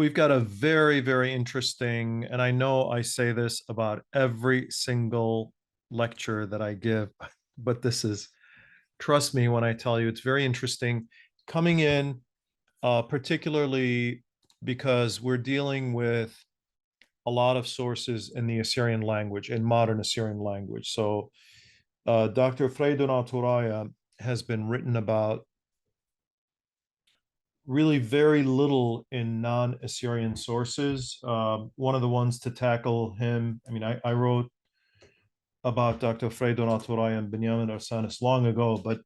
we've got a very, very interesting, and I know I say this about every single lecture that I give, but this is, trust me when I tell you, it's very interesting coming in, particularly because we're dealing with a lot of sources in the Assyrian language, in modern Assyrian language. So Dr. Freydoun Aturaya has been written about really very little in non-Assyrian sources. One of the ones to tackle him, I mean, I wrote about Dr. Freydoun Aturaya and Benyamin Arsanis long ago, but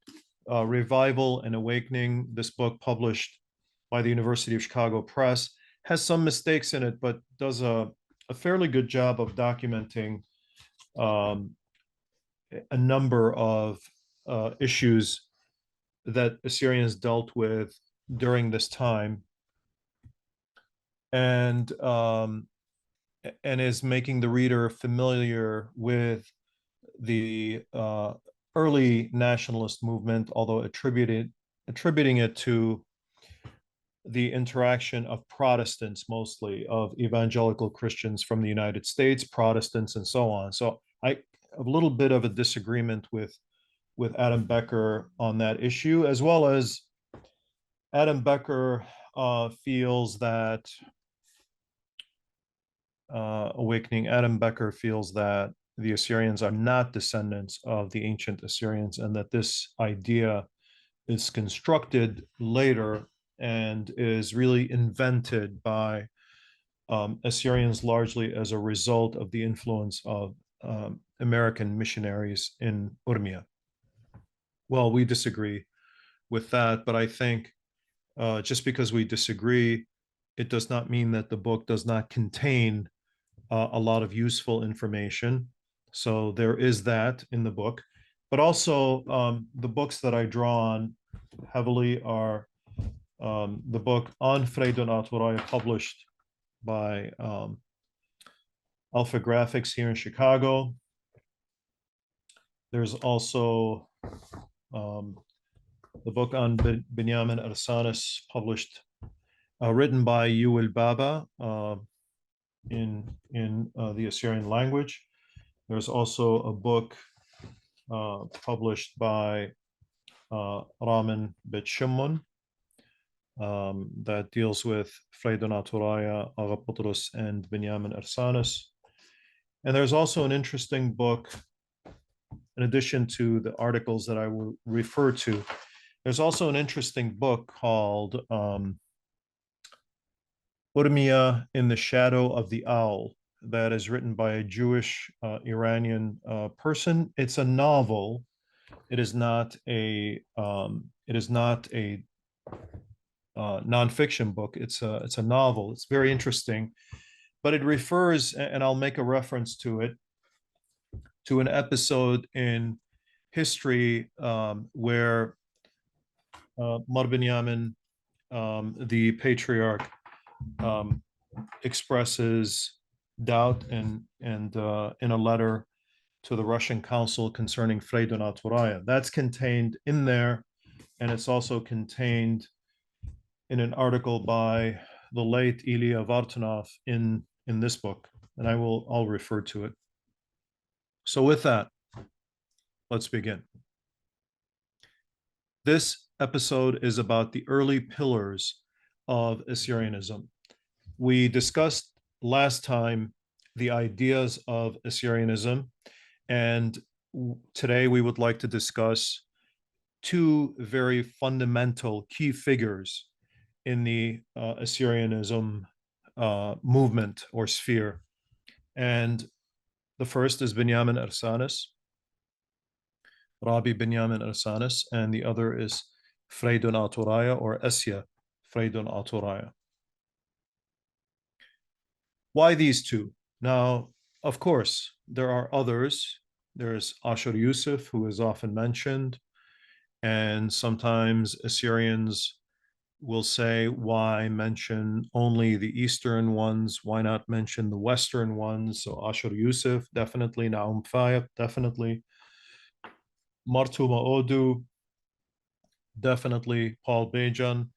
Revival and Awakening, this book published by the University of Chicago Press, has some mistakes in it, but does a fairly good job of documenting a number of issues that Assyrians dealt with during this time, and is making the reader familiar with the early nationalist movement, although attributing it to the interaction of Protestants, mostly of evangelical Christians from the United States, Protestants, and so on. So I a little bit of a disagreement with Adam Becker on that issue, as well as Adam Becker feels that Awakening, Adam Becker feels that the Assyrians are not descendants of the ancient Assyrians, and that this idea is constructed later and is really invented by Assyrians largely as a result of the influence of American missionaries in Urmia. Well, we disagree with that, but I think just because we disagree, it does not mean that the book does not contain a lot of useful information. So there is that in the book, but also the books that I draw on heavily are the book on Freydoun Aturaya, published by Alpha Graphics here in Chicago. There's also the book on Benyamin Arsanis, published, written by Yuval Baba in the Assyrian language. There's also a book published by Ramin Bet Shimon that deals with Freydoun Aturaya, Aga Putros, and Benyamin Arsanis. And there's also an interesting book, in addition to the articles that I will refer to, there's also an interesting book called Urmia in the Shadow of the Owl, that is written by a Jewish Iranian person. It's a novel. It is not a nonfiction book. It's a novel. It's very interesting, but it refers, and I'll make a reference to it, to an episode in history where Mar Binyamin, the patriarch, expresses doubt and in a letter to the Russian consul concerning Freydoun Aturaya. That's contained in there, and it's also contained in an article by the late Ilya Vartanov in this book, and I'll refer to it. So with that, let's begin. This episode is about the early pillars of Assyrianism. We discussed last time the ideas of Assyrianism, and today we would like to discuss two very fundamental key figures in the Assyrianism movement or sphere. And the first is Benyamin Arsanis, Rabbi Benyamin Arsanis, and the other is Freydoun Aturaya, or Asya Freydoun Aturaya. Why these two? Now, of course, there are others. There's Ashur Yusuf, who is often mentioned, and sometimes Assyrians will say, why mention only the Eastern ones? Why not mention the Western ones? So Ashur Yusuf, definitely. Naum Fayeb, definitely. Martuma Odu, definitely. Paul Bejan,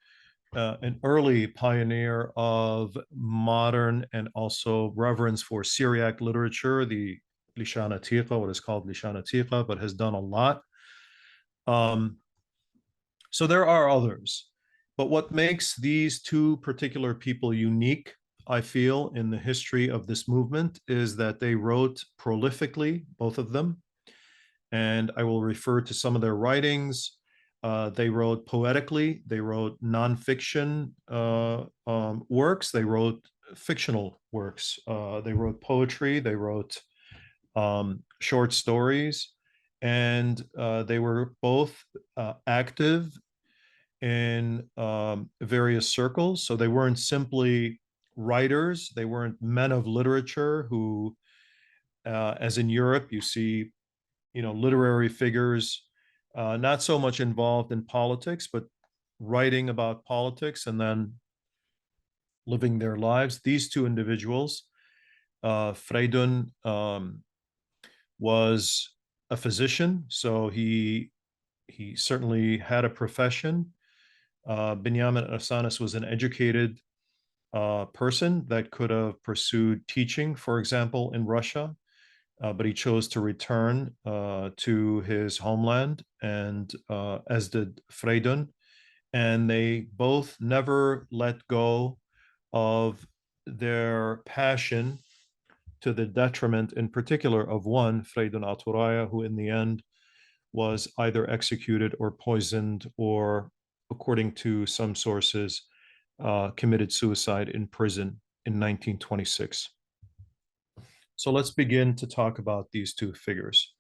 an early pioneer of modern and also reverence for Syriac literature, the Lishan Atiqa, what is called Lishan Atiqa, but has done a lot. Um, so there are others. But what makes these two particular people unique, I feel, in the history of this movement is that they wrote prolifically, both of them. And I will refer to some of their writings. They wrote poetically, they wrote nonfiction works, they wrote fictional works, they wrote poetry, they wrote short stories, and they were both active in various circles. So they weren't simply writers, they weren't men of literature who, as in Europe, you see, literary figures, not so much involved in politics, but writing about politics and then living their lives. These two individuals, Freydoun was a physician, so he certainly had a profession. Benyamin Arsanis was an educated person that could have pursued teaching, for example, in Russia, but he chose to return to his homeland, and as did Freydoun. And they both never let go of their passion, to the detriment, in particular, of one, Freydoun Aturaya, who in the end was either executed or poisoned, or, according to some sources, committed suicide in prison in 1926. So let's begin to talk about these two figures.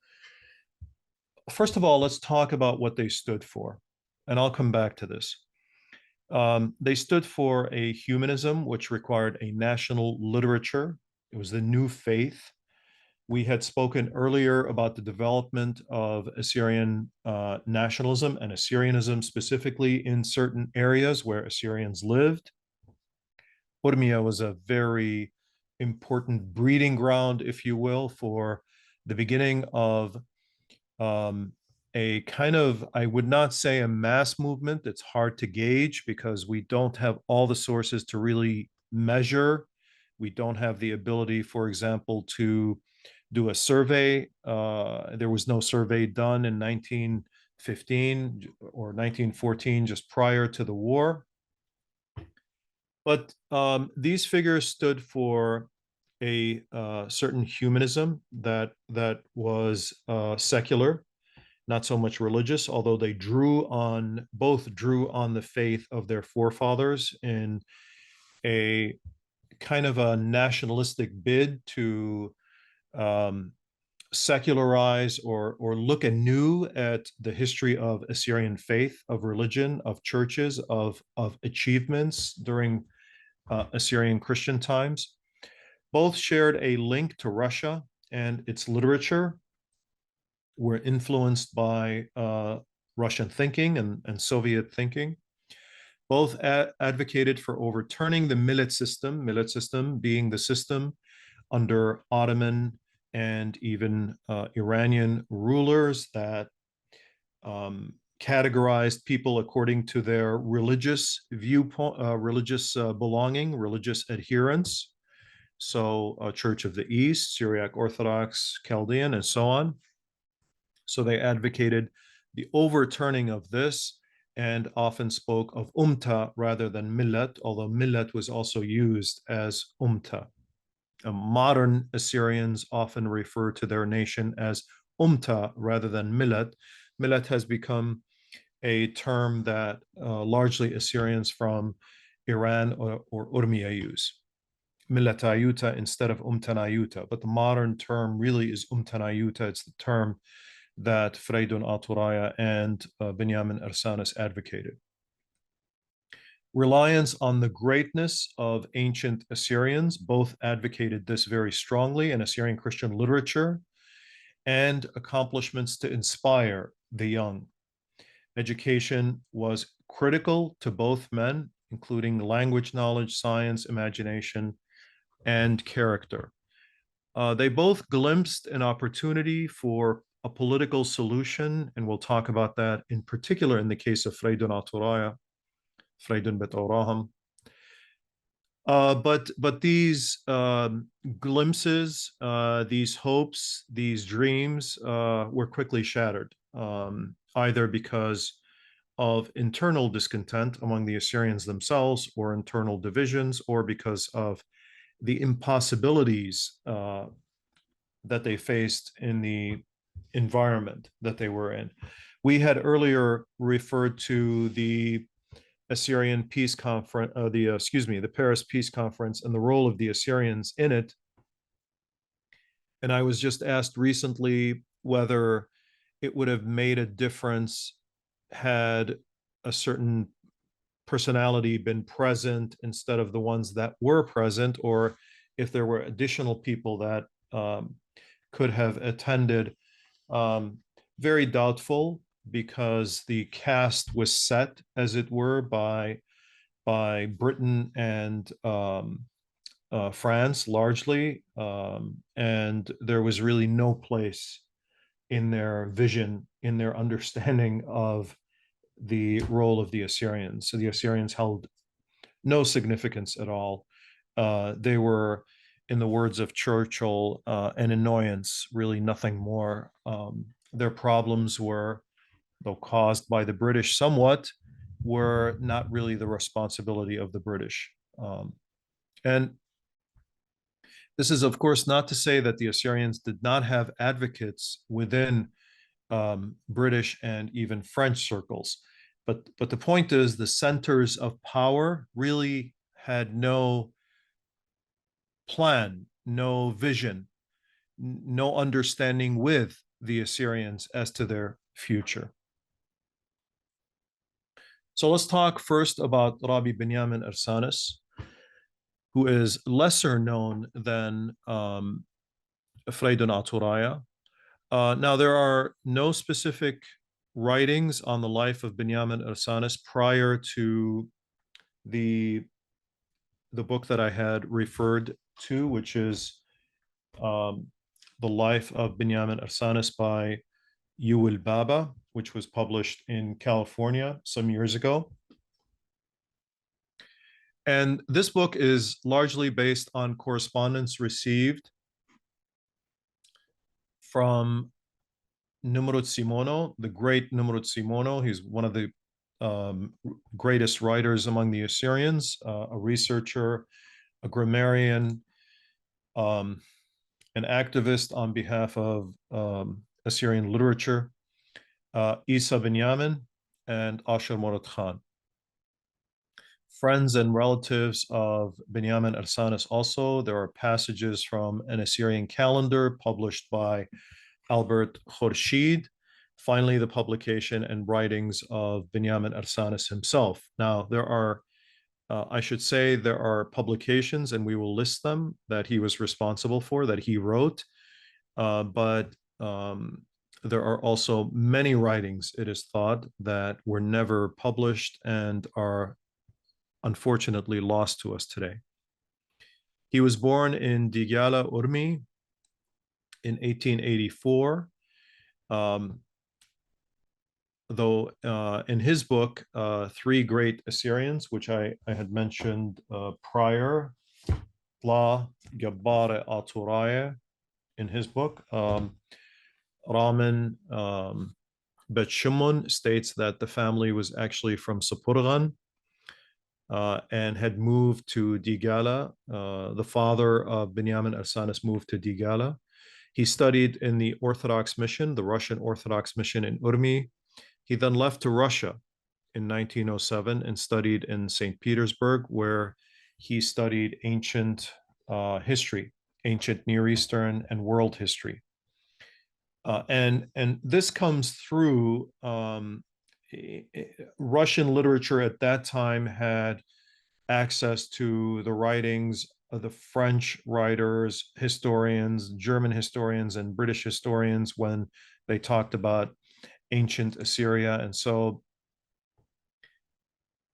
First of all, let's talk about what they stood for, and I'll come back to this. They stood for a humanism which required a national literature. It was the new faith. We had spoken earlier about the development of Assyrian nationalism and Assyrianism, specifically in certain areas where Assyrians lived. Urmia was a very important breeding ground, if you will, for the beginning of a kind of, I would not say a mass movement. It's hard to gauge because we don't have all the sources to really measure. We don't have the ability, for example, to do a survey. There was no survey done in 1915 or 1914, just prior to the war. But these figures stood for a certain humanism that was secular, not so much religious, although they both drew on the faith of their forefathers in a kind of a nationalistic bid to secularize or look anew at the history of Assyrian faith, of religion, of churches, of achievements during Assyrian Christian times. Both shared a link to Russia and its literature, were influenced by Russian thinking and Soviet thinking. Both advocated for overturning the millet system being the system under Ottoman and even Iranian rulers that categorized people according to their religious viewpoint, religious belonging, religious adherence. So, Church of the East, Syriac Orthodox, Chaldean, and so on. So they advocated the overturning of this and often spoke of umta rather than millet, although millet was also used as umta. Modern Assyrians often refer to their nation as umta rather than millet. Millet has become a term that largely Assyrians from Iran or Urmia use. Milletayuta instead of umtanayuta, but the modern term really is umtanayuta. It's the term that Freydoun Aturaya and Benyamin Arsanis advocated. Reliance on the greatness of ancient Assyrians, both advocated this very strongly in Assyrian Christian literature, and accomplishments to inspire the young. Education was critical to both men, including language knowledge, science, imagination, and character. They both glimpsed an opportunity for a political solution, and we'll talk about that in particular in the case of Freydoun Aturaya, Freydoun Aturaya. But these glimpses, these hopes, these dreams were quickly shattered, either because of internal discontent among the Assyrians themselves, or internal divisions, or because of the impossibilities that they faced in the environment that they were in. We had earlier referred to the Assyrian Peace Conference, the Paris Peace Conference, and the role of the Assyrians in it. And I was just asked recently whether it would have made a difference had a certain personality been present instead of the ones that were present, or if there were additional people that could have attended. Very doubtful, because the cast was set, as it were, by Britain and France largely, and there was really no place in their vision, in their understanding of the role of the Assyrians. So the Assyrians held no significance at all. They were, in the words of Churchill, an annoyance, really nothing more. Their problems were, though caused by the British somewhat, were not really the responsibility of the British. And this is, of course, not to say that the Assyrians did not have advocates within British and even French circles. But the point is, the centers of power really had no plan, no vision, no understanding with the Assyrians as to their future. So let's talk first about Rabbi Benyamin Arsanis, who is lesser known than Freydoun Aturaya. Now, there are no specific writings on the life of Benyamin Arsanis prior to the book that I had referred to, which is The Life of Benyamin Arsanis by Yuval Baba, which was published in California some years ago. And this book is largely based on correspondence received from Nimrod Simono, the great Nimrod Simono. He's one of the greatest writers among the Assyrians, a researcher, a grammarian, an activist on behalf of Assyrian literature, Isa Benyamin, and Asher Morad Khan. Friends and relatives of Benyamin Arsanis also. There are passages from an Assyrian calendar published by Albert Khorshid. Finally, the publication and writings of Benyamin Arsanis himself. Now, there are, I should say, there are publications, and we will list them, that he was responsible for, that he wrote, but there are also many writings, it is thought, that were never published and are unfortunately lost to us today. He was born in Digala, Urmi in 1884. Though in his book, Three Great Assyrians, which I had mentioned prior, La Gabbare Aturaya, in his book, Raman Bet states that the family was actually from Sapurgan, and had moved to Digala. The father of Benyamin Arsanis moved to Digala. He studied in the Orthodox mission, the Russian Orthodox mission in Urmi. He then left to Russia in 1907 and studied in St. Petersburg, where he studied ancient history, ancient Near Eastern and world history. And this comes through Russian literature at that time had access to the writings of the French writers, historians, German historians, and British historians when they talked about ancient Assyria. And so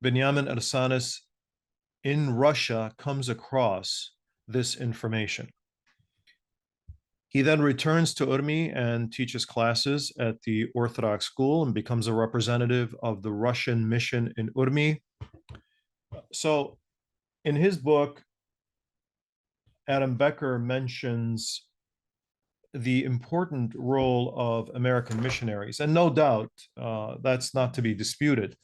Benyamin Arsanis in Russia comes across this information. He then returns to Urmi and teaches classes at the Orthodox school and becomes a representative of the Russian mission in Urmi So in his book, Adam Becker mentions the important role of American missionaries. And no doubt, that's not to be disputed.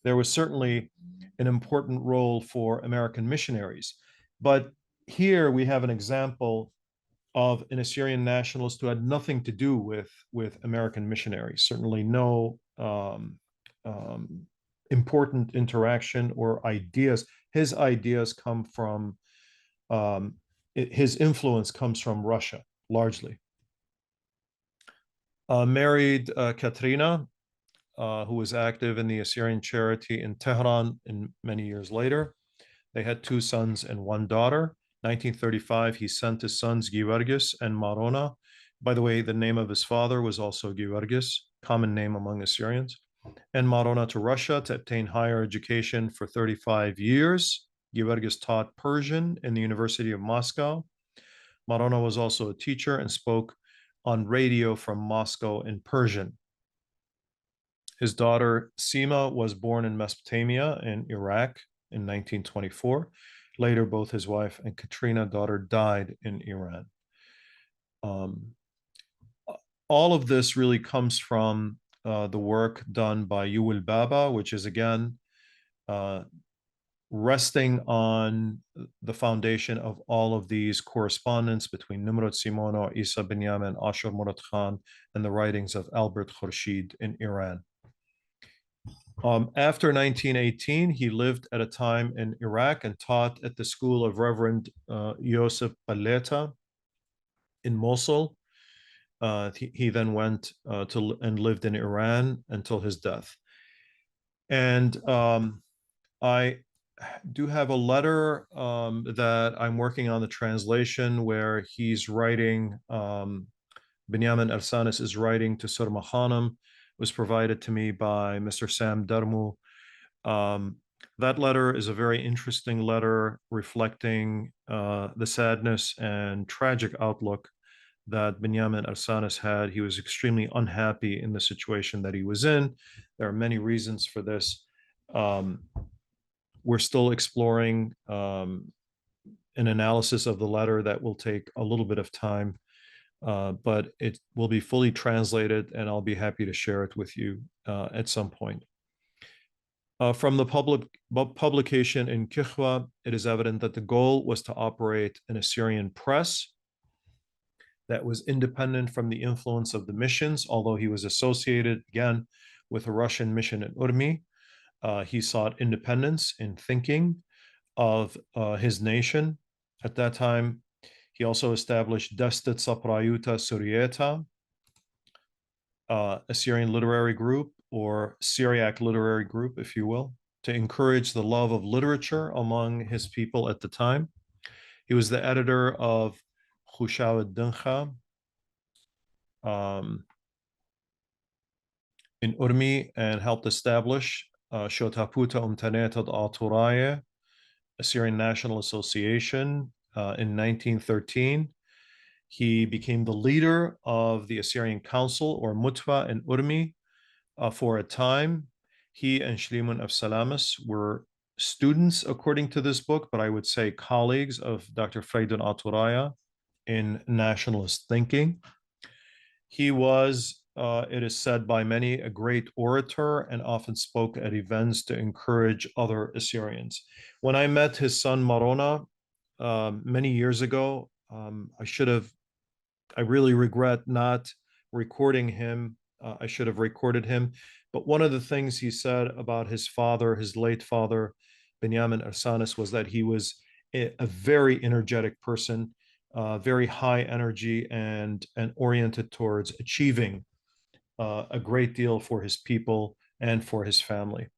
There was certainly an important role for American missionaries. But here we have an example of an Assyrian nationalist who had nothing to do with American missionaries, certainly no important interaction or ideas. His ideas come from, his influence comes from Russia, largely. Married Katrina, who was active in the Assyrian charity in Tehran in many years later. They had 2 sons and 1 daughter. 1935, he sent his sons Georgis and Marona. By the way, the name of his father was also Georgis, common name among Assyrians, and Marona to Russia to obtain higher education for 35 years. Georgis taught Persian in the University of Moscow. Marona was also a teacher and spoke on radio from Moscow in Persian. His daughter Sima was born in Mesopotamia in Iraq in 1924. Later, both his wife and Katrina, daughter, died in Iran. All of this really comes from the work done by Yuval Baba, which is again resting on the foundation of all of these correspondence between Nimrod Simono, Isa Benyamin, Ashur Murad Khan, and the writings of Albert Khurshid in Iran. After 1918, he lived at a time in Iraq and taught at the school of Reverend Yosef Paleta in Mosul. He then went and lived in Iran until his death. And I do have a letter that I'm working on the translation where he's writing, Benyamin Arsanis is writing to Surma Khanum, was provided to me by Mr. Sam Darmu. That letter is a very interesting letter reflecting the sadness and tragic outlook that Benyamin Arsanis had. He was extremely unhappy in the situation that he was in. There are many reasons for this. We're still exploring an analysis of the letter that will take a little bit of time, but it will be fully translated and I'll be happy to share it with you at some point. From the publication in Kichwa, it is evident that the goal was to operate an Assyrian press that was independent from the influence of the missions, although he was associated, again, with a Russian mission in Urmi. He sought independence in thinking of his nation. At that time, he also established Destet Saprayuta Surieta, Assyrian literary group, or Syriac literary group, if you will, to encourage the love of literature among his people at the time. He was the editor of Khushaw Dincha in Urmi and helped establish Shotaputa Umtanetad Aturaya, Assyrian National Association, in 1913. He became the leader of the Assyrian Council, or Mutwa, in Urmi for a time. He and Shlimun of Salamis were students, according to this book, but I would say colleagues of Dr. Freydoun Aturaya in nationalist thinking. He was, it is said by many, a great orator and often spoke at events to encourage other Assyrians. When I met his son Marona many years ago, I really regret not recording him. I should have recorded him. But one of the things he said about his father, his late father, Benyamin Arsanis, was that he was a very energetic person, very high energy and oriented towards achieving a great deal for his people and for his family.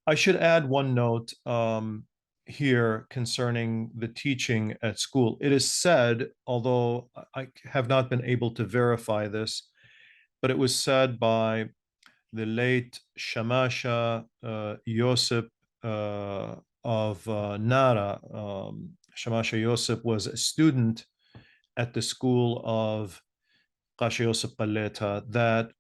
I should add one note here concerning the teaching at school. It is said, although I have not been able to verify this, but it was said by the late Shamasha Yosef of Nara. Shamasha Yosef was a student at the school of Qasha Yosef Paleta, that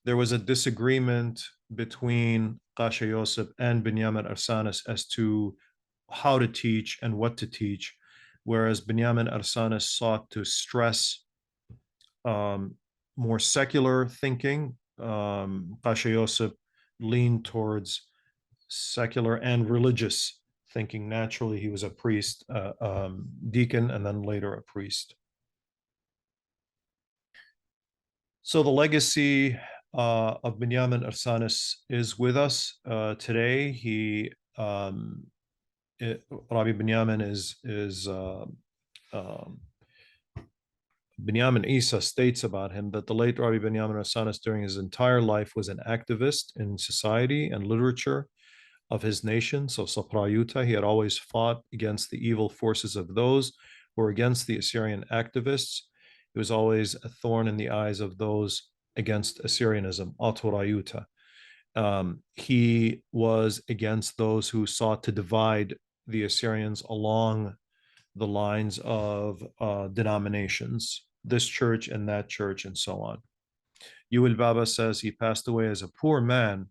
there was a disagreement between Qasha Yosef and Benyamin Arsanis as to how to teach and what to teach, whereas Benyamin Arsanis sought to stress more secular thinking. Qasha Yosef leaned towards secular and religious thinking. Naturally, he was a priest, deacon, and then later a priest. So the legacy of Benyamin Arsanis is with us today. Rabbi Benyamin is Benyamin Isa states about him that the late Rabbi Benyamin Arsanis during his entire life was an activist in society and literature of his nation. So Saprayuta, he had always fought against the evil forces of those who were against the Assyrian activists. He was always a thorn in the eyes of those against Assyrianism, Aturayuta. He was against those who sought to divide the Assyrians along the lines of denominations, this church and that church, and so on. Yuval Baba says he passed away as a poor man,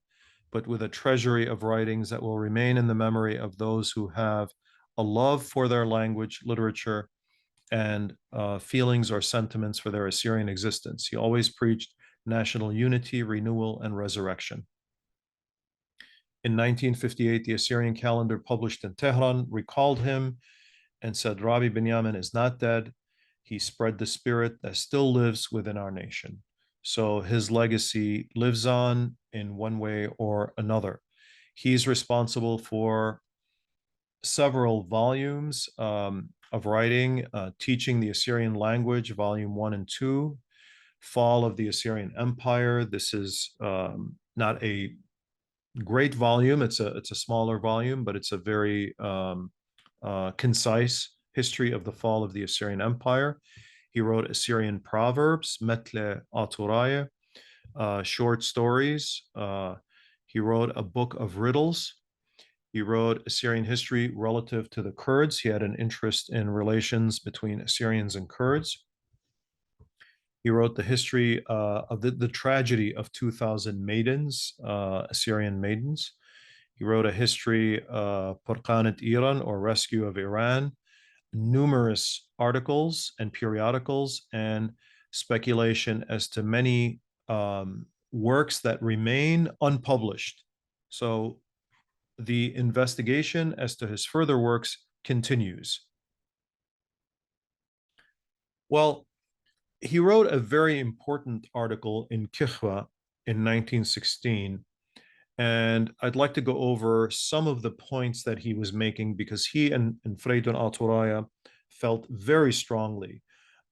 but with a treasury of writings that will remain in the memory of those who have a love for their language, literature, and feelings or sentiments for their Assyrian existence. He always preached national unity, renewal, and resurrection. In 1958, the Assyrian calendar published in Tehran recalled him and said, Rabbi Benyamin is not dead. He spread the spirit that still lives within our nation. So his legacy lives on in one way or another. He's responsible for several volumes of writing, teaching the Assyrian language, volume 1 and 2, Fall of the Assyrian Empire. This is not a great volume. It's a smaller volume, but it's a very concise history of the fall of the Assyrian Empire. He wrote Assyrian proverbs, Metle Aturaya, short stories. He wrote a book of riddles. He wrote Assyrian history relative to the Kurds. He had an interest in relations between Assyrians and Kurds. He wrote the history of the tragedy of 2,000 maidens, Assyrian maidens. He wrote a history of Purqanet Iran, or Rescue of Iran, numerous articles and periodicals, and speculation as to many works that remain unpublished. So the investigation as to his further works continues. Well, he wrote a very important article in Kichwa in 1916, and I'd like to go over some of the points that he was making because he and Freydoun Aturaya felt very strongly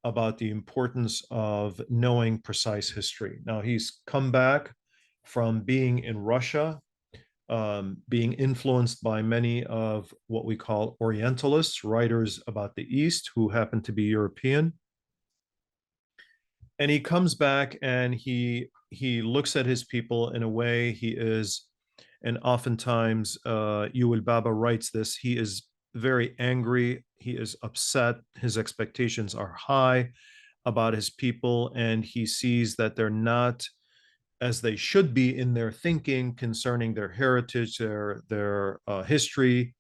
about the importance of knowing precise history. Now, he's come back from being in Russia, being influenced by many of what we call Orientalists, writers about the East who happen to be European. And he comes back and he looks at his people in a way he is, and oftentimes Yuval Baba writes this, he is very angry, he is upset, his expectations are high about his people, and he sees that they're not as they should be in their thinking concerning their heritage, their history,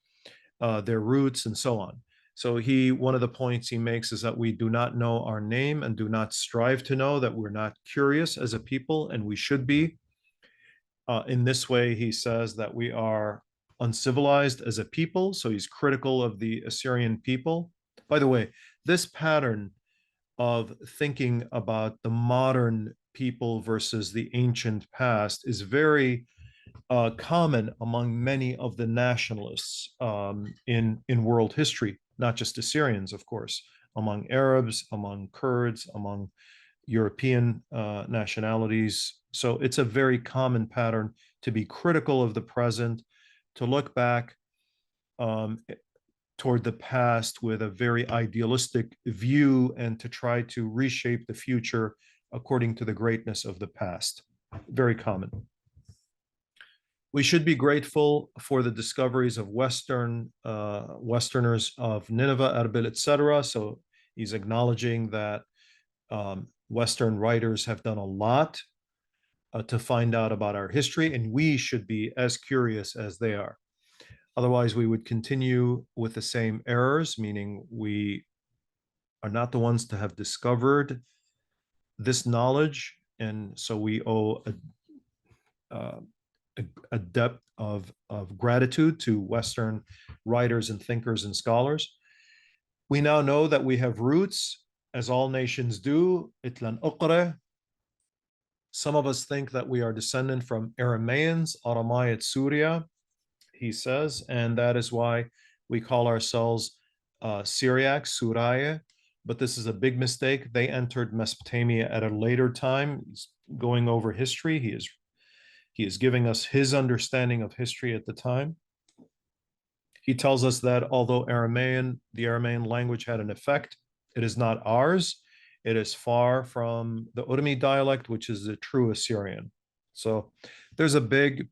their roots, and so on. So one of the points he makes is that we do not know our name and do not strive to know, that we're not curious as a people, and we should be. In this way, he says that we are uncivilized as a people. So he's critical of the Assyrian people. By the way, this pattern of thinking about the modern people versus the ancient past is very common among many of the nationalists in world history, not just Assyrians, of course, among Arabs, among Kurds, among European nationalities. So it's a very common pattern to be critical of the present, to look back toward the past with a very idealistic view, and to try to reshape the future according to the greatness of the past. Very common. We should be grateful for the discoveries of Westerners of Nineveh, Erbil, etc. So he's acknowledging that Western writers have done a lot to find out about our history, and we should be as curious as they are. Otherwise, we would continue with the same errors, meaning we are not the ones to have discovered this knowledge, and so we owe uh, a depth of gratitude to Western writers and thinkers and scholars. We now know that we have roots, as all nations do. Itlan uqre. Some of us think that we are descendant from Aramaeans, Aramayat Surya, he says, and that is why we call ourselves Syriac, Suraya. But this is a big mistake. They entered Mesopotamia at a later time. He's going over history. He is giving us his understanding of history at the time. He tells us that although the Aramaean language had an effect, it is not ours. It is far from the Urmi dialect, which is the true Assyrian. So there's a big,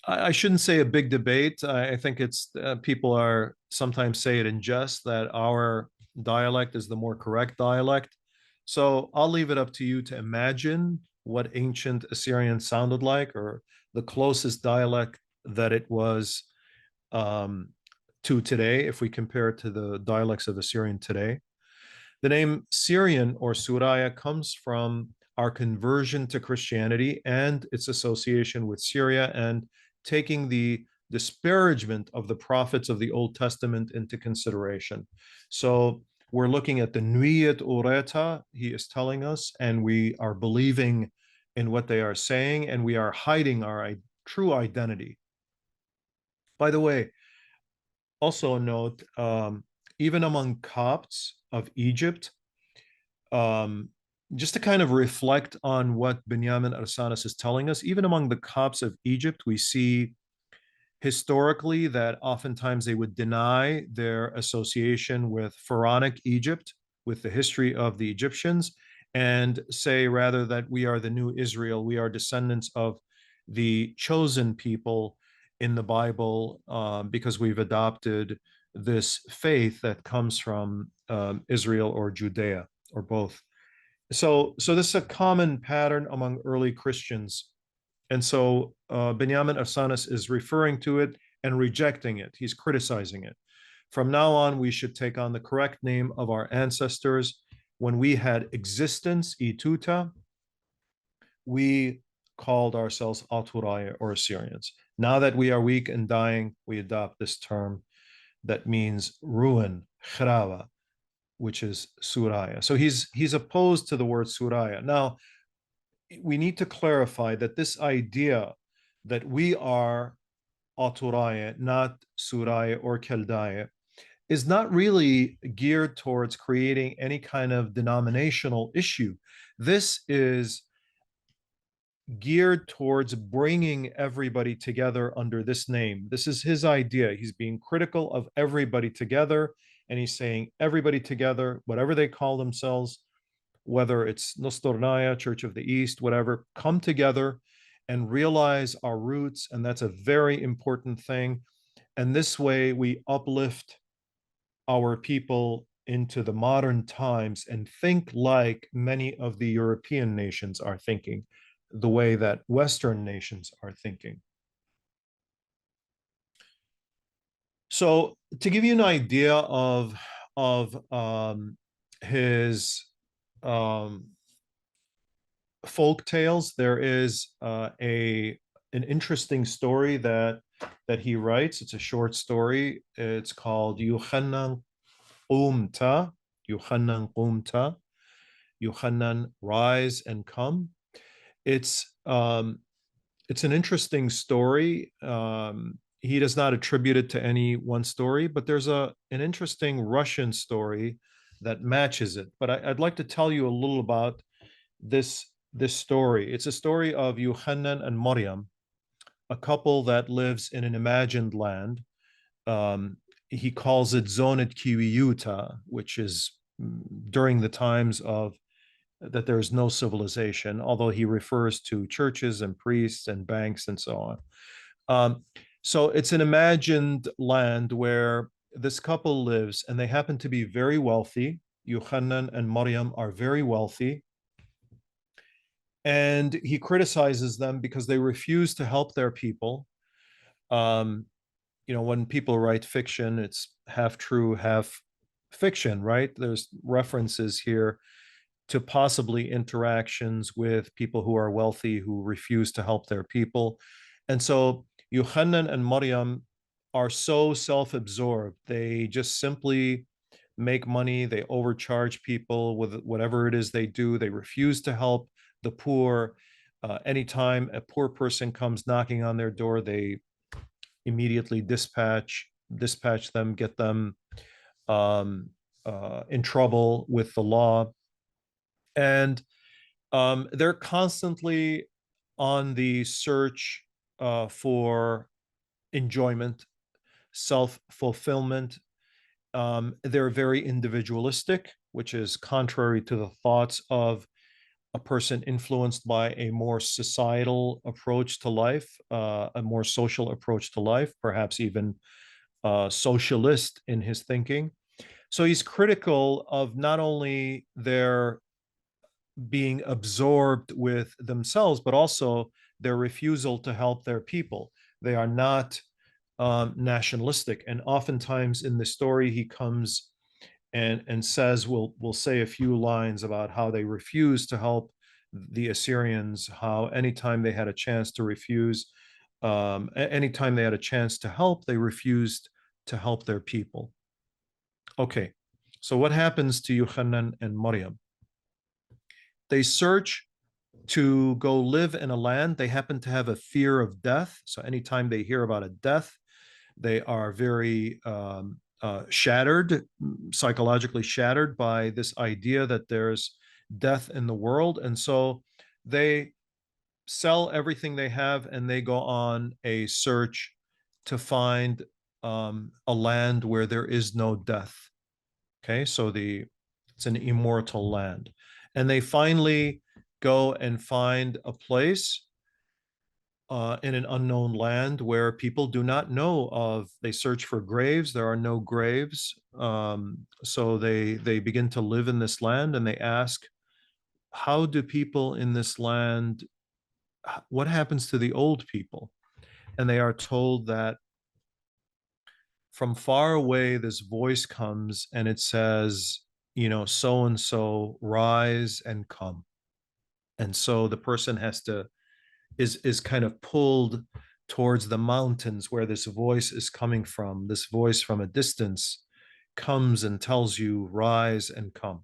I shouldn't say a big debate. I think it's people are sometimes say it in jest that our dialect is the more correct dialect. So I'll leave it up to you to imagine what ancient Assyrian sounded like, or the closest dialect that it was to today, if we compare it to the dialects of Assyrian today. The name Syrian or Suraya comes from our conversion to Christianity and its association with Syria, and taking the disparagement of the prophets of the Old Testament into consideration. So we're looking at the Nuyat Ureta, he is telling us, and we are believing in what they are saying, and we are hiding our true identity. By the way, also a note, even among Copts of Egypt, just to kind of reflect on what Benyamin Arsanis is telling us, even among the Copts of Egypt, we see historically that oftentimes they would deny their association with Pharaonic Egypt, with the history of the Egyptians, and say rather that we are the new Israel, we are descendants of the chosen people in the Bible, because we've adopted this faith that comes from Israel or Judea or both. So this is a common pattern among early Christians. And so Benyamin Arsanis is referring to it and rejecting it. He's criticizing it. From now on, we should take on the correct name of our ancestors. When we had existence, Ituta, we called ourselves Aturaya or Assyrians. Now that we are weak and dying, we adopt this term that means ruin, khrawa, which is Suraya. So he's opposed to the word Suraya. Now, we need to clarify that this idea that we are Aturaya, not Suraya or Keldaya, is not really geared towards creating any kind of denominational issue. This is geared towards bringing everybody together under this name. This is his idea. He's being critical of everybody together, and he's saying everybody together, whatever they call themselves, whether it's Nostornaya, Church of the East, whatever, come together and realize our roots. And that's a very important thing. And this way we uplift our people into the modern times and think like many of the European nations are thinking, the way that Western nations are thinking. So to give you an idea of his folk tales, there is an interesting story that he writes. It's a short story. It's called Yuhannan Qumta, Yuhannan Qumta, Yuhannan Rise and Come. It's an interesting story. He does not attribute it to any one story, but there's an interesting Russian story that matches it. But I'd like to tell you a little about this story. It's a story of Yuhannan and Maryam, a couple that lives in an imagined land. He calls it Zonit Kiwiyuta, which is during the times of that there is no civilization, although he refers to churches and priests and banks and so on. So it's an imagined land where this couple lives, and they happen to be very wealthy. Yuhannan and Maryam are very wealthy. And he criticizes them because they refuse to help their people. Um, when people write fiction, it's half true, half fiction, right? There's references here to possibly interactions with people who are wealthy who refuse to help their people. And so Yochanan and Maryam are so self-absorbed. They just simply make money, they overcharge people with whatever it is they do, they refuse to help the poor. Anytime a poor person comes knocking on their door, they immediately dispatch them, get them um, in trouble with the law. And they're constantly on the search for enjoyment, self fulfillment. They're very individualistic, which is contrary to the thoughts of a person influenced by a more societal approach to life, a more social approach to life, perhaps even socialist in his thinking. So he's critical of not only their being absorbed with themselves, but also their refusal to help their people. They are not nationalistic. And oftentimes in the story, he comes and says, we'll say a few lines about how they refuse to help the Assyrians, how anytime they had a chance to refuse, anytime they had a chance to help, they refused to help their people. Okay, so what happens to Yochanan and Maryam? They search to go live in a land. They happen to have a fear of death. So anytime they hear about a death, they are very shattered, psychologically shattered by this idea that there's death in the world. And so they sell everything they have and they go on a search to find a land where there is no death. Okay, so it's an immortal land. And they finally go and find a place in an unknown land where people do not know of. They search for graves. There are no graves. So they begin to live in this land and they ask, how do people in this land, what happens to the old people? And they are told that from far away, this voice comes and it says, so and so, rise and come. And so the person has to is kind of pulled towards the mountains where this voice is coming from. This voice from a distance comes and tells you, rise and come.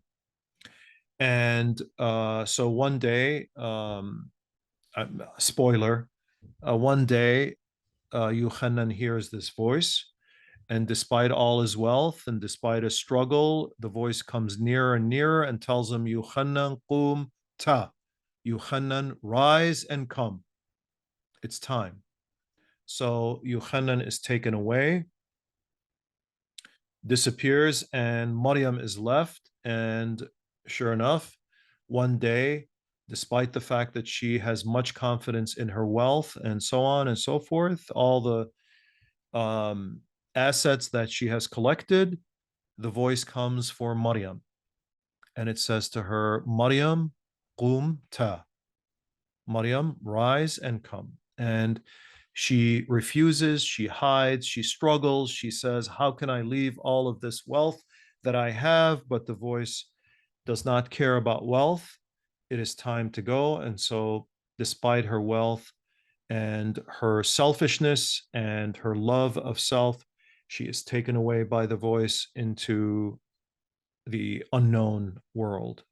And so one day, spoiler, one day, Yochanan hears this voice. And despite all his wealth and despite a struggle, the voice comes nearer and nearer and tells him, Yochanan, qum ta. Yochanan, rise and come. It's time. So Yochanan is taken away, disappears, and Maryam is left. And sure enough, one day, despite the fact that she has much confidence in her wealth and so on and so forth, all the assets that she has collected, the voice comes for Maryam. And it says to her, Maryam, qum ta. Maryam, rise and come. And she refuses, she hides, she struggles. She says, how can I leave all of this wealth that I have? But the voice does not care about wealth. It is time to go. And so, despite her wealth and her selfishness and her love of self, she is taken away by the voice into the unknown world.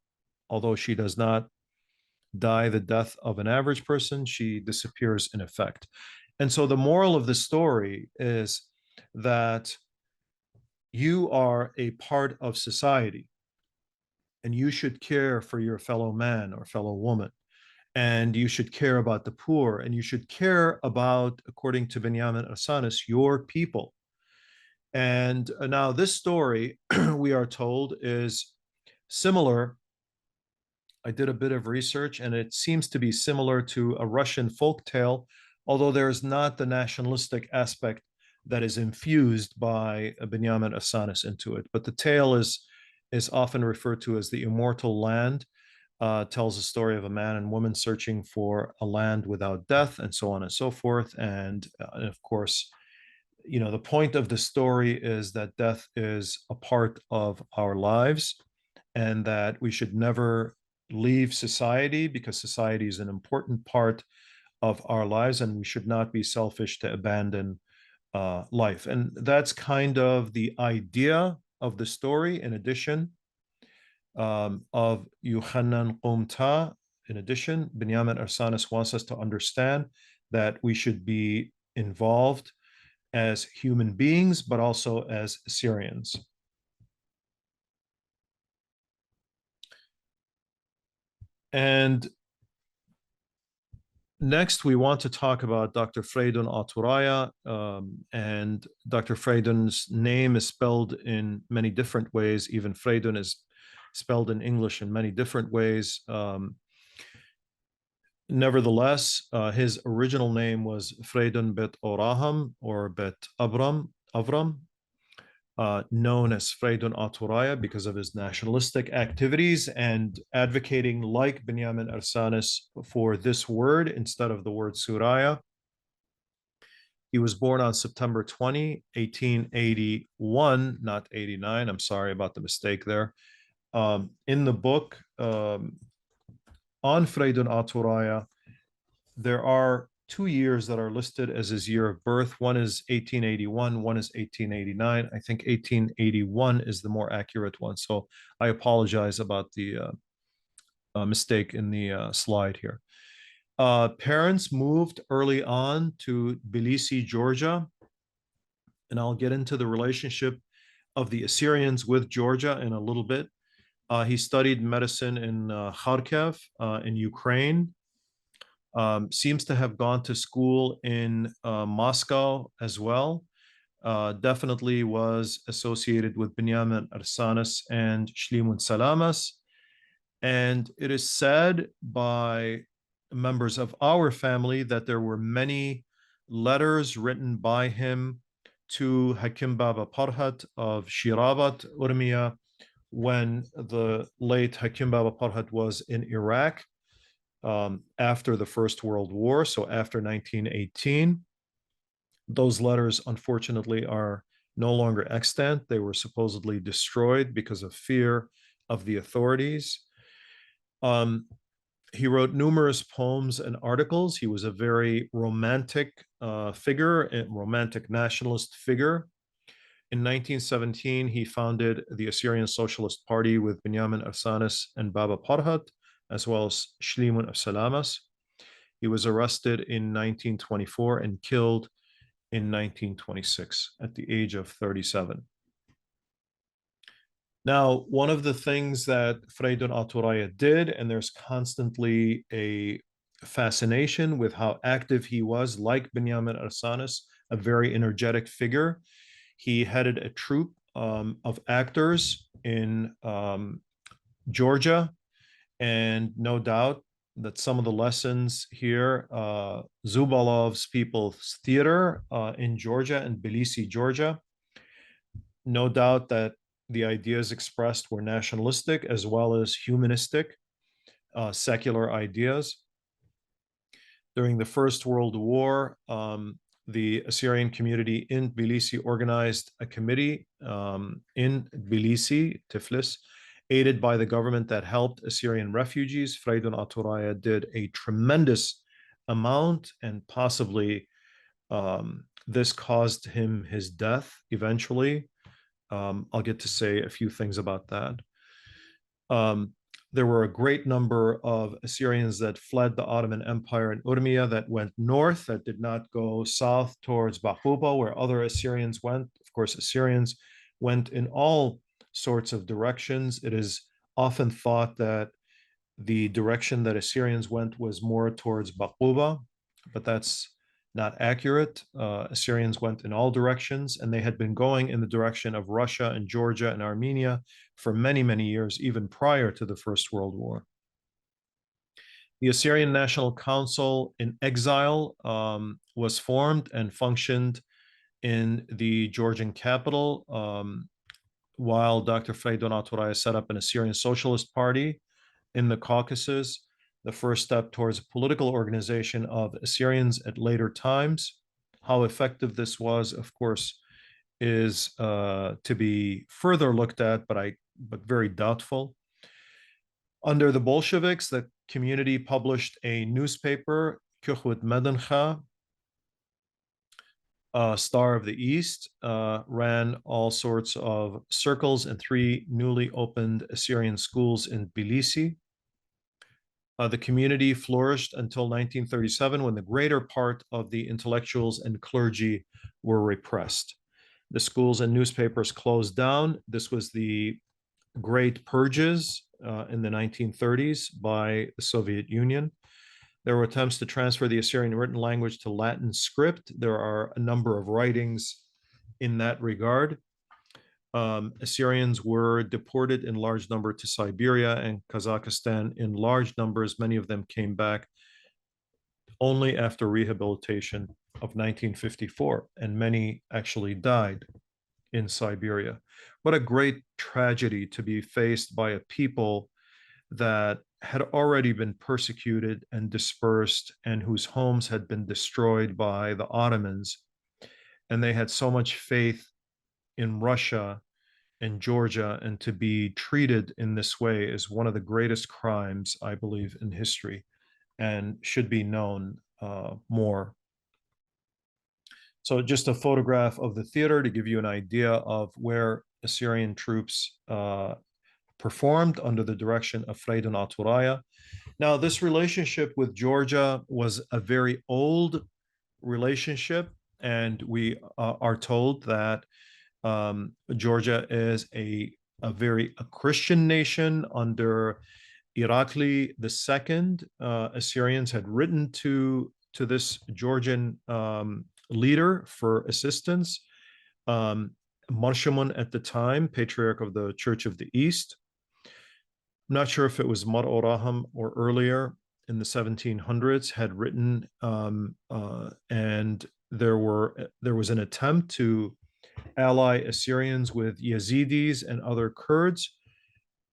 Although she does not die the death of an average person, she disappears in effect. And so the moral of the story is that you are a part of society and you should care for your fellow man or fellow woman. And you should care about the poor and you should care about, according to Benyamin Arsanis, your people. And now this story, we are told, is similar. I did a bit of research and it seems to be similar to a Russian folk tale, although there is not the nationalistic aspect that is infused by Benyamin Arsanis into it. But the tale is often referred to as the Immortal Land. tells the story of a man and woman searching for a land without death, and so on and so forth. And of course, the point of the story is that death is a part of our lives, and that we should never leave society, because society is an important part of our lives, and we should not be selfish to abandon life. And that's kind of the idea of the story. In addition, of Yuhanan Qumta, in addition, Benyamin Arsanis wants us to understand that we should be involved as human beings, but also as Assyrians. And next, we want to talk about Dr. Freydoun Aturaya. And Dr. Freydoun's name is spelled in many different ways. Even Freydoun is spelled in English in many different ways. Nevertheless, his original name was Freydoun Bet Oraham, or Bet Avram, known as Freydoun Aturaya because of his nationalistic activities and advocating, like Benyamin Arsanis, for this word instead of the word Suraya. He was born on September 20, 1881, not 89. I'm sorry about the mistake there. In the book on Freydoun Aturaya, there are 2 years that are listed as his year of birth. One is 1881, one is 1889. I think 1881 is the more accurate one. So I apologize about the mistake in the slide here. Parents moved early on to Tbilisi, Georgia, and I'll get into the relationship of the Assyrians with Georgia in a little bit. He studied medicine in Kharkiv in Ukraine. Seems to have gone to school in Moscow as well. Definitely was associated with Benyamin Arsanis and Shlimun Salamas. And it is said by members of our family that there were many letters written by him to Hakim Baba Parhat of Shirabat, Urmia, when the late Hakim Baba Parhat was in Iraq after the First World War, so after 1918. Those letters, unfortunately, are no longer extant. They were supposedly destroyed because of fear of the authorities. He wrote numerous poems and articles. He was a very romantic figure, a romantic nationalist figure. In 1917, he founded the Assyrian Socialist Party with Benyamin Arsanis and Baba Parhat, as well as Shlimun of Salamas. He was arrested in 1924 and killed in 1926 at the age of 37. Now, one of the things that Freydoun Aturaya did, and there's constantly a fascination with how active he was, like Benyamin Arsanis, a very energetic figure. He headed a troupe of actors in Georgia, and no doubt that some of the lessons here, Zubalov's People's Theater in Georgia, in Tbilisi, Georgia, no doubt that the ideas expressed were nationalistic as well as humanistic, secular ideas. During the First World War, the Assyrian community in Tbilisi organized a committee in Tbilisi, Tiflis, aided by the government, that helped Assyrian refugees. Freydoun Aturaya did a tremendous amount, and possibly this caused him his death eventually. I'll get to say a few things about that. There were a great number of Assyrians that fled the Ottoman Empire in Urmia, that went north, that did not go south towards Bahuba, where other Assyrians went. Of course, Assyrians went in all sorts of directions. It is often thought that the direction that Assyrians went was more towards Bahuba, but that's not accurate. Assyrians went in all directions, and they had been going in the direction of Russia and Georgia and Armenia for many, many years, even prior to the First World War. The Assyrian National Council in exile was formed and functioned in the Georgian capital, while Dr. Freydoun Aturaya set up an Assyrian Socialist Party in the Caucasus, the first step towards political organization of Assyrians at later times. How effective this was, of course, is to be further looked at, but very doubtful. Under the Bolsheviks, the community published a newspaper, Kuchwet Medencha, Star of the East, ran all sorts of circles in 3 newly opened Assyrian schools in Tbilisi. The community flourished until 1937, when the greater part of the intellectuals and clergy were repressed. The schools and newspapers closed down. This was the Great Purges in the 1930s by the Soviet Union. There were attempts to transfer the Assyrian written language to Latin script. There are a number of writings in that regard. Assyrians were deported in large number to Siberia and Kazakhstan in large numbers. Many of them came back only after rehabilitation of 1954, and many actually died in Siberia. What a great tragedy to be faced by a people that had already been persecuted and dispersed, and whose homes had been destroyed by the Ottomans. And they had so much faith in Russia and Georgia, and to be treated in this way is one of the greatest crimes, I believe, in history, and should be known more. So just a photograph of the theater to give you an idea of where Assyrian troops performed under the direction of Freydoun Aturaya. Now, this relationship with Georgia was a very old relationship, and we are told that Georgia is a Christian nation under Irakli II. Assyrians had written to this Georgian leader for assistance. Marshamun at the time, patriarch of the Church of the East. I'm not sure if it was Mar Oraham or earlier in the 1700s, had written, and there was an attempt to ally Assyrians with Yazidis and other Kurds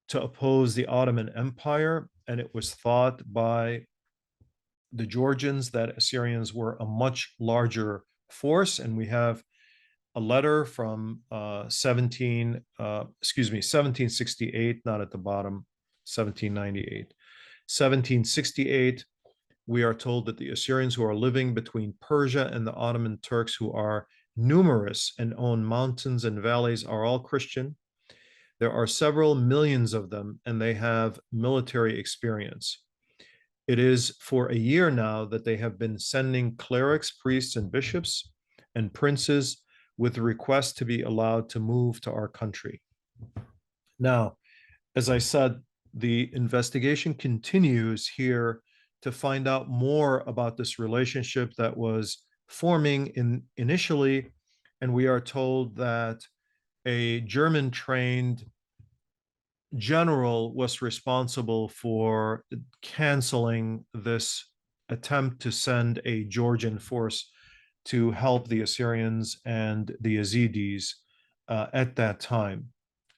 to oppose the Ottoman Empire, and it was thought by the Georgians that Assyrians were a much larger force. And we have a letter from 1768, not at the bottom, 1798. 1768, we are told that the Assyrians who are living between Persia and the Ottoman Turks, who are numerous and own mountains and valleys, are all Christian. There are several millions of them, and they have military experience. It is for a year now that they have been sending clerics, priests, and bishops and princes with the request to be allowed to move to our country. Now, as I said, the investigation continues here to find out more about this relationship that was forming initially, and we are told that a German-trained general was responsible for canceling this attempt to send a Georgian force to help the Assyrians and the Yazidis at that time.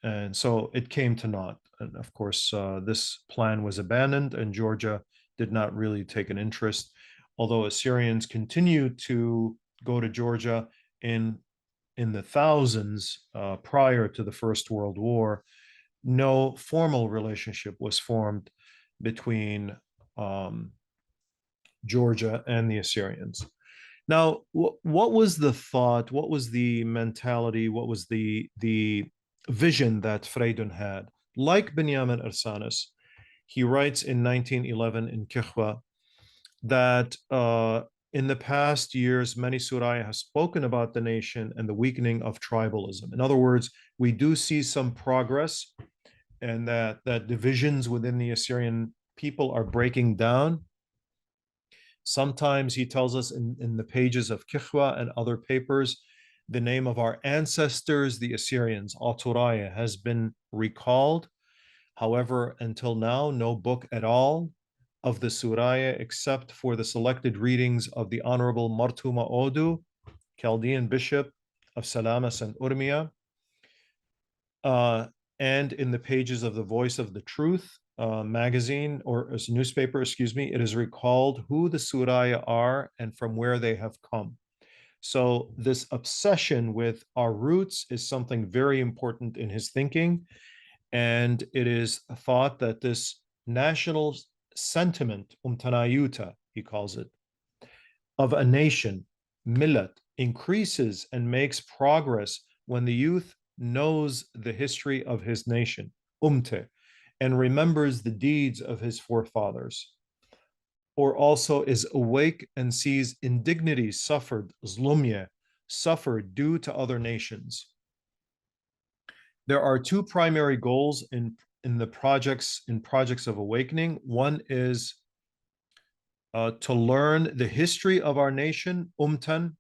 And so it came to naught. And of course, this plan was abandoned, and Georgia did not really take an interest, although Assyrians continued to go to Georgia in the thousands prior to the First World War. No formal relationship was formed between Georgia and the Assyrians. Now, what was the thought? What was the mentality? What was the vision that Freydoun had? Like Benyamin Arsanis, he writes in 1911 in Kikhwa that in the past years, many Suraya have spoken about the nation and the weakening of tribalism. In other words, we do see some progress, and that divisions within the Assyrian people are breaking down. Sometimes he tells us in the pages of Kikhwa and other papers, the name of our ancestors, the Assyrians, Aturaya, has been recalled. However, until now, no book at all of the Suraya, except for the selected readings of the Honorable Martuma Odu, Chaldean Bishop of Salamis and Urmia, and in the pages of the Voice of the Truth, magazine or as a newspaper, excuse me, it is recalled who the Suraya are and from where they have come. So this obsession with our roots is something very important in his thinking. And it is thought that this national sentiment, umtanayuta, he calls it, of a nation, millet, increases and makes progress when the youth knows the history of his nation, umte, and remembers the deeds of his forefathers, or also is awake and sees indignities suffered, zlumye, suffered due to other nations. There are two primary goals in the projects of awakening. One is to learn the history of our nation, umtan,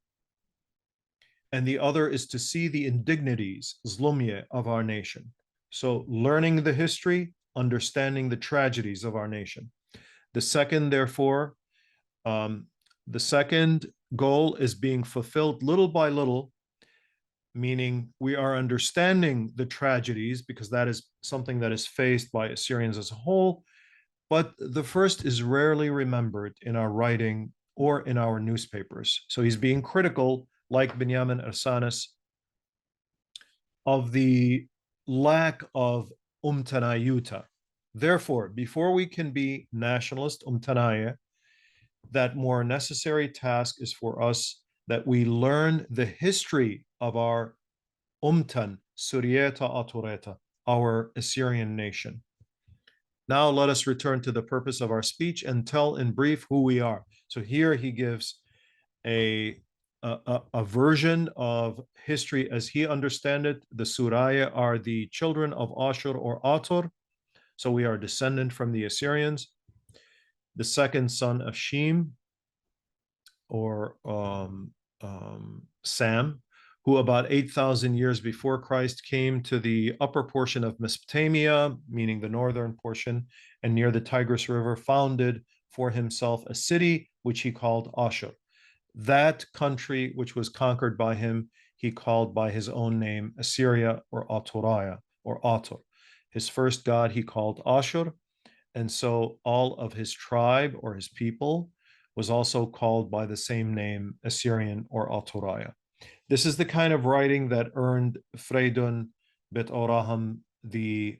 and the other is to see the indignities, zlumye, of our nation. So learning the history, understanding the tragedies of our nation. The second, therefore, the second goal is being fulfilled little by little, meaning we are understanding the tragedies because that is something that is faced by Assyrians as a whole. But the first is rarely remembered in our writing or in our newspapers. So he's being critical, like Benyamin Arsanis, of the lack of umtanayuta. Therefore, before we can be nationalist, umtanaya, that more necessary task is for us that we learn the history of our umtan, Surieta Atureta, our Assyrian nation. Now let us return to the purpose of our speech and tell in brief who we are. So here he gives a version of history as he understands it. The Suraya are the children of Ashur or Atur. So we are descendant from the Assyrians. The second son of Shem or Sam, who about 8,000 years before Christ came to the upper portion of Mesopotamia, meaning the northern portion, and near the Tigris River, founded for himself a city which he called Ashur. That country which was conquered by him, he called by his own name Assyria or Aturaya or Atur. His first god he called Ashur, and so all of his tribe or his people was also called by the same name, Assyrian or Aturaya. This is the kind of writing that earned Freydoun Bet Oraham the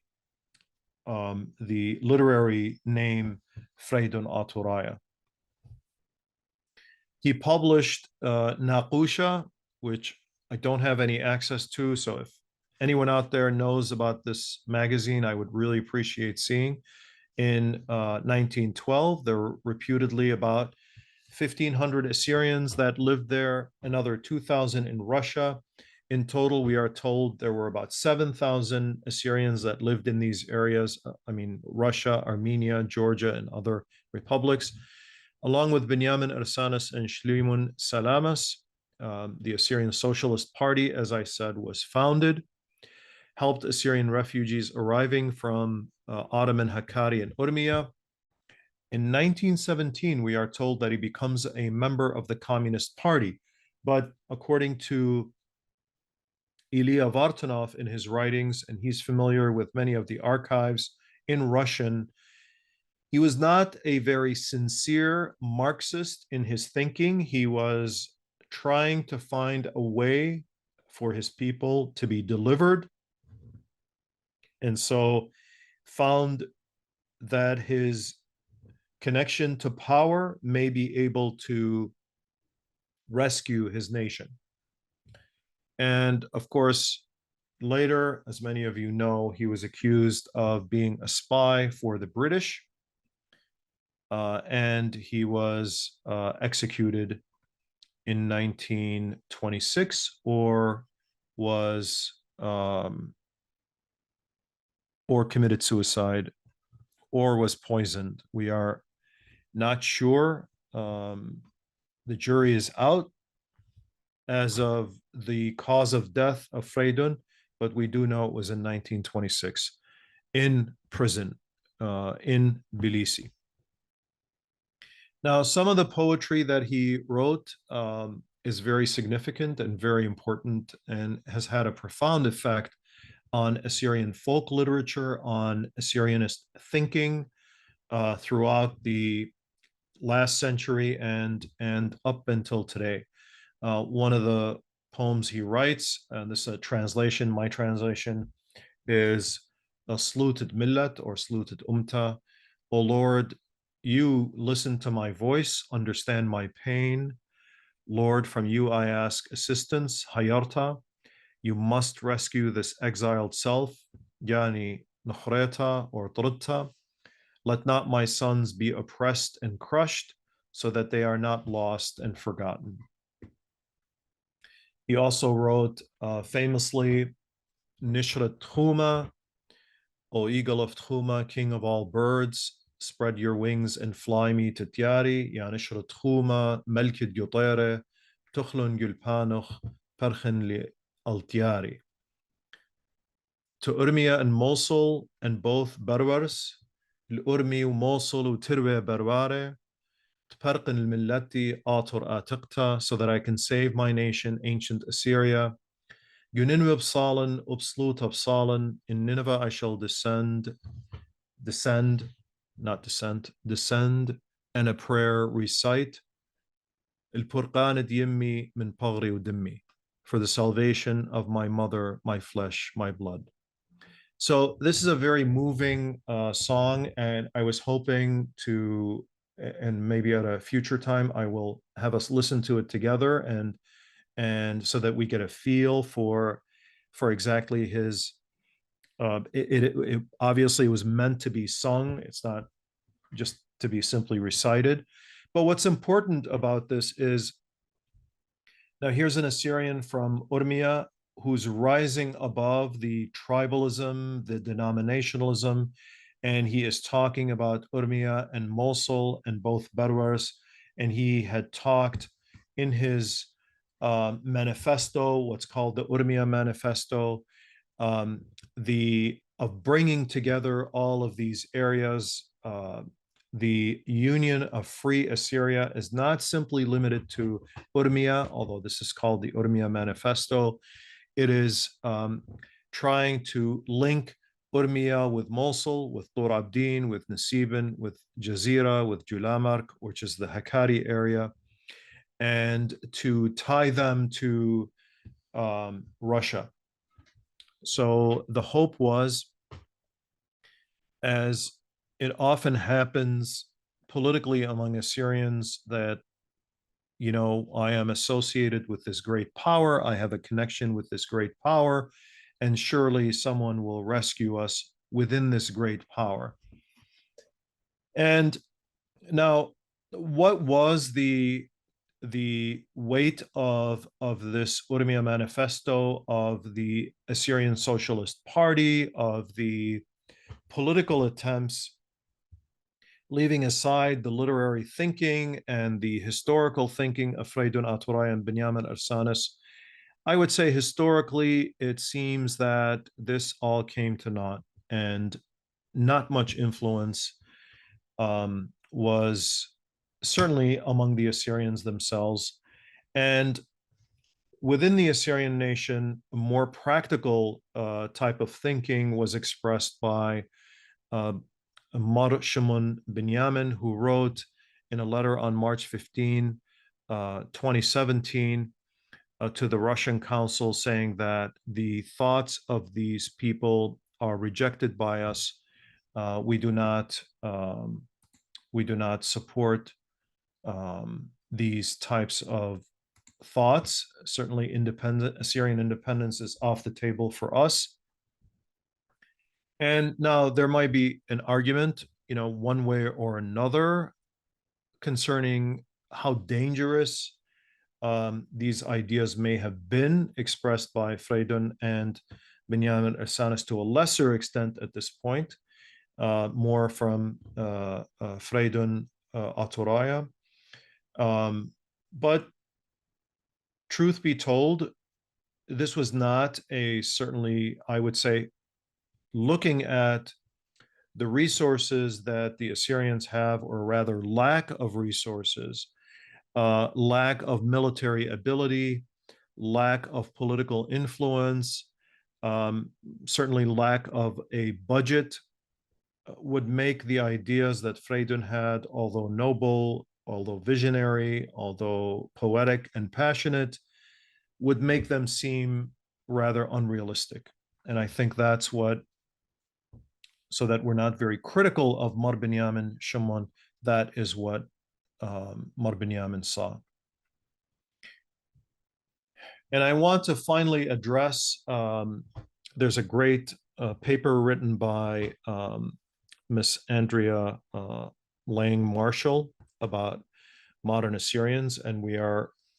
literary name Freydoun Aturaya. He published Naqusha, which I don't have any access to. So if anyone out there knows about this magazine, I would really appreciate seeing. In 1912, there were reputedly about 1,500 Assyrians that lived there, another 2,000 in Russia. In total, we are told there were about 7,000 Assyrians that lived in these areas. Russia, Armenia, Georgia, and other republics. Along with Benyamin Arsanis and Shlimun Salamas, the Assyrian Socialist Party, as I said, was founded, helped Assyrian refugees arriving from Ottoman Hakkari and Urmia. In 1917, we are told that he becomes a member of the Communist Party. But according to Ilya Vartanov in his writings, and he's familiar with many of the archives in Russian, he was not a very sincere Marxist in his thinking. He was trying to find a way for his people to be delivered. And so found that his connection to power may be able to rescue his nation. And of course, later, as many of you know, he was accused of being a spy for the British, and he was executed in 1926 or committed suicide or was poisoned. We are not sure. The jury is out as of the cause of death of Freydoun, but we do know it was in 1926 in prison in Tbilisi. Now, some of the poetry that he wrote is very significant and very important and has had a profound effect on Assyrian folk literature, on Assyrianist thinking throughout the last century and up until today. One of the poems he writes, and this is a translation, my translation, is Sluted Millat or Sluted Umta. O Lord, you listen to my voice, understand my pain. Lord, from you I ask assistance, Hayarta. You must rescue this exiled self, Yani Nakhreta or Trutta. Let not my sons be oppressed and crushed, so that they are not lost and forgotten. He also wrote famously, Nishrat Thuma, O eagle of Thuma, king of all birds, spread your wings and fly me to Tiari, Ya Nishrat Thuma, Melkid Yutere, Tukhlun Gulpanuch, Perchen li Altiari. To Urmia and Mosul and both Berwars, الأرمي وموصل وتروي برواري تبرقن الملتي آطر آتقتا, so that I can save my nation, ancient Assyria. Yuninwe Bsalan, Upslut Bsalan, in Nineveh I shall descend, not descend, descend, and a prayer recite. البرقان يمي من بغري ودمي, for the salvation of my mother, my flesh, my blood. So this is a very moving song, and I was hoping to, and maybe at a future time, I will have us listen to it together, and so that we get a feel for exactly his. It obviously was meant to be sung. It's not just to be simply recited. But what's important about this is, now here's an Assyrian from Urmia who's rising above the tribalism, the denominationalism, and he is talking about Urmia and Mosul and both Berwars. And he had talked in his manifesto, what's called the Urmia Manifesto, of bringing together all of these areas. The union of free Assyria is not simply limited to Urmia, although this is called the Urmia Manifesto. It is trying to link Urmia with Mosul, with Tur Abdin, with Nasibin, with Jazira, with Julamark, which is the Hakkari area, and to tie them to Russia. So the hope was, as it often happens politically among Assyrians, that, I am associated with this great power, I have a connection with this great power, and surely someone will rescue us within this great power. And now, what was the weight of this Urmia Manifesto, of the Assyrian Socialist Party, of the political attempts, leaving aside the literary thinking and the historical thinking of Freydoun Aturaya and Benyamin Arsanis? I would say historically, it seems that this all came to naught, and not much influence was certainly among the Assyrians themselves. And within the Assyrian nation, a more practical type of thinking was expressed by Mar Shimon Benyamin, who wrote in a letter on March 15, 2017, to the Russian Council, saying that the thoughts of these people are rejected by us. We do not support these types of thoughts. Certainly, Assyrian independence is off the table for us. And now there might be an argument, one way or another, concerning how dangerous these ideas may have been expressed by Freydoun and Benyamin Arsanis to a lesser extent at this point, more from Freydoun Aturaya. But truth be told, this was not certainly, I would say, looking at the resources that the Assyrians have, or rather lack of resources, lack of military ability, lack of political influence, Certainly, lack of a budget would make the ideas that Freydoun had, although noble, although visionary, although poetic and passionate, would make them seem rather unrealistic. And I think that's what, so that we're not very critical of Mar Benyamin Shimon, that is what Mar Benyamin saw. And I want to finally address, there's a great paper written by Miss Andrea Lang Marshall about modern Assyrians, and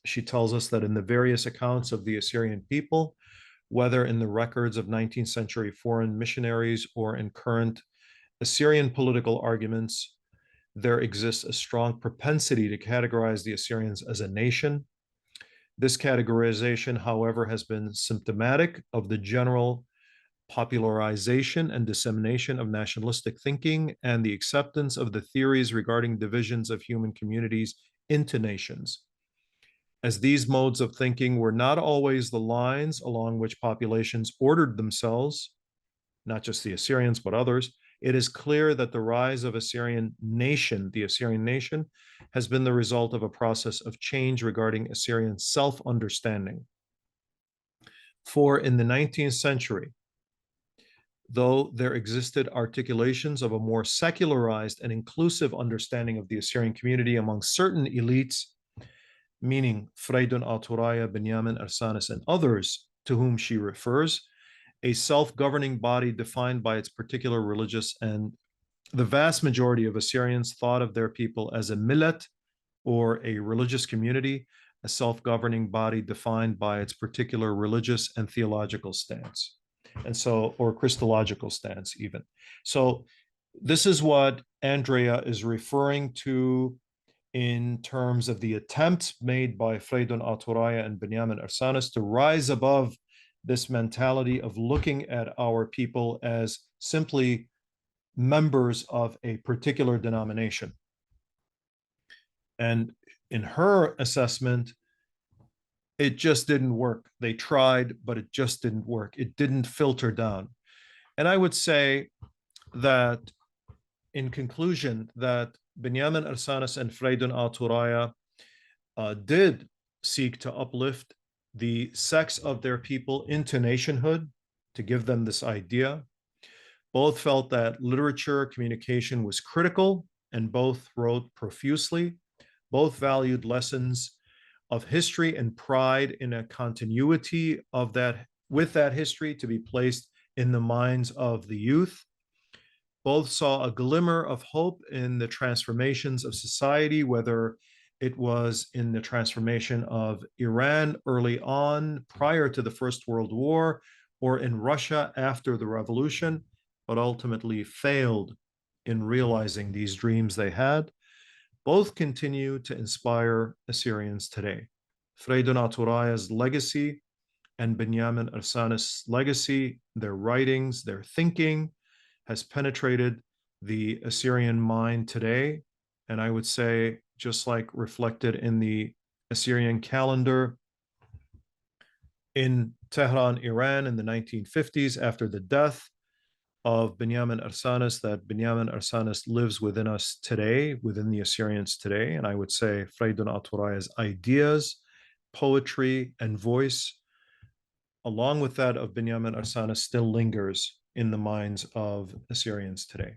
she tells us that in the various accounts of the Assyrian people, whether in the records of 19th century foreign missionaries or in current Assyrian political arguments, there exists a strong propensity to categorize the Assyrians as a nation. This categorization, however, has been symptomatic of the general popularization and dissemination of nationalistic thinking and the acceptance of the theories regarding divisions of human communities into nations. As these modes of thinking were not always the lines along which populations ordered themselves, not just the Assyrians, but others, it is clear that the rise of Assyrian nation, the Assyrian nation, has been the result of a process of change regarding Assyrian self-understanding. For in the 19th century, though there existed articulations of a more secularized and inclusive understanding of the Assyrian community among certain elites, meaning Freydoun Aturaya, Benyamin Arsanis, and others to whom she refers, a self-governing body defined by its particular religious, and the vast majority of Assyrians thought of their people as a millet, or a religious community, a self-governing body defined by its particular religious and theological stance. And so, or Christological stance even. So this is what Andrea is referring to in terms of the attempts made by Freydoun Aturaya and Benyamin Arsanis to rise above this mentality of looking at our people as simply members of a particular denomination. And in her assessment, it just didn't work. They tried, but it just didn't work. It didn't filter down. And I would say that, in conclusion, that Benyamin Arsanis and Freydoun Aturaya did seek to uplift the sex of their people into nationhood, to give them this idea. Both felt that literature communication was critical, and both wrote profusely. Both valued lessons of history and pride in a continuity of that, with that history to be placed in the minds of the youth. Both saw a glimmer of hope in the transformations of society, whether it was in the transformation of Iran early on, prior to the First World War, or in Russia after the revolution, but ultimately failed in realizing these dreams they had. Both continue to inspire Assyrians today. Freydoun Aturaya's legacy and Benyamin Arsanis' legacy, their writings, their thinking, has penetrated the Assyrian mind today. And I would say, just like reflected in the Assyrian calendar in Tehran, Iran in the 1950s, after the death of Benyamin Arsanis, that Benyamin Arsanis lives within us today, within the Assyrians today. And I would say Freydoun Aturaya's ideas, poetry, and voice, along with that of Benyamin Arsanis, still lingers in the minds of Assyrians today.